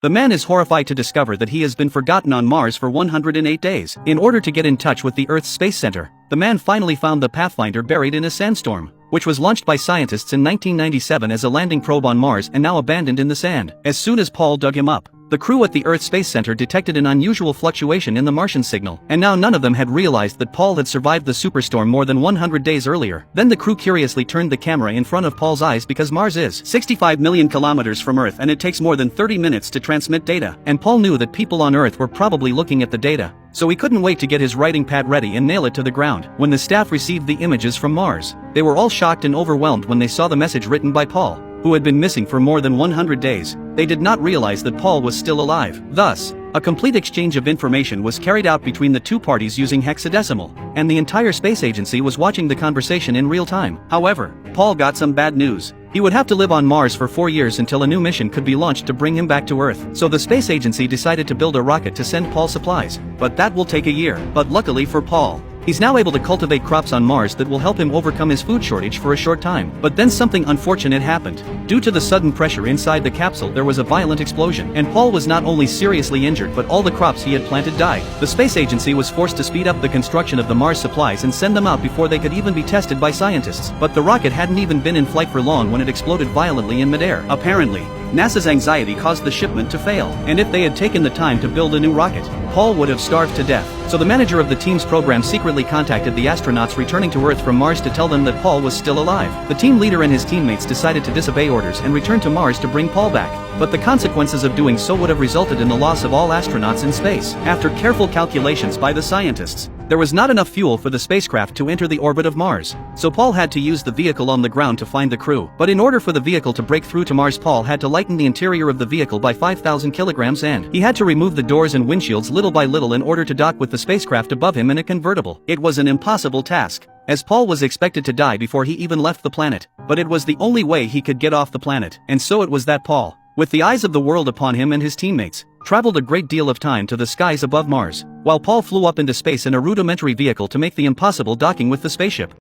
The man is horrified to discover that he has been forgotten on Mars for 108 days. In order to get in touch with the Earth's Space Center, the man finally found the Pathfinder buried in a sandstorm, which was launched by scientists in 1997 as a landing probe on Mars and now abandoned in the sand. As soon as Paul dug him up, the crew at the Earth Space Center detected an unusual fluctuation in the Martian signal, and now none of them had realized that Paul had survived the superstorm more than 100 days earlier. Then the crew curiously turned the camera in front of Paul's eyes because Mars is 65 million kilometers from Earth and it takes more than 30 minutes to transmit data. And Paul knew that people on Earth were probably looking at the data, so he couldn't wait to get his writing pad ready and nail it to the ground. When the staff received the images from Mars, they were all shocked and overwhelmed when they saw the message written by Paul, who had been missing for more than 100 days. They did not realize that Paul was still alive. Thus, a complete exchange of information was carried out between the two parties using hexadecimal, and the entire space agency was watching the conversation in real time. However, Paul got some bad news. He would have to live on Mars for 4 years until a new mission could be launched to bring him back to Earth. So the space agency decided to build a rocket to send Paul supplies, but that will take a year. But luckily for Paul, he's now able to cultivate crops on Mars that will help him overcome his food shortage for a short time. But then something unfortunate happened. Due to the sudden pressure inside the capsule, there was a violent explosion, and Paul was not only seriously injured but all the crops he had planted died. The space agency was forced to speed up the construction of the Mars supplies and send them out before they could even be tested by scientists. But the rocket hadn't even been in flight for long when it exploded violently in midair. Apparently, NASA's anxiety caused the shipment to fail, and if they had taken the time to build a new rocket, Paul would have starved to death. So the manager of the team's program secretly contacted the astronauts returning to Earth from Mars to tell them that Paul was still alive. The team leader and his teammates decided to disobey orders and return to Mars to bring Paul back, but the consequences of doing so would have resulted in the loss of all astronauts in space. After careful calculations by the scientists, there was not enough fuel for the spacecraft to enter the orbit of Mars, so Paul had to use the vehicle on the ground to find the crew. But in order for the vehicle to break through to Mars, Paul had to lighten the interior of the vehicle by 5,000 kilograms and he had to remove the doors and windshields little by little in order to dock with the spacecraft above him in a convertible. It was an impossible task, as Paul was expected to die before he even left the planet, but it was the only way he could get off the planet. And so it was that Paul, with the eyes of the world upon him and his teammates, traveled a great deal of time to the skies above Mars, while Paul flew up into space in a rudimentary vehicle to make the impossible docking with the spaceship.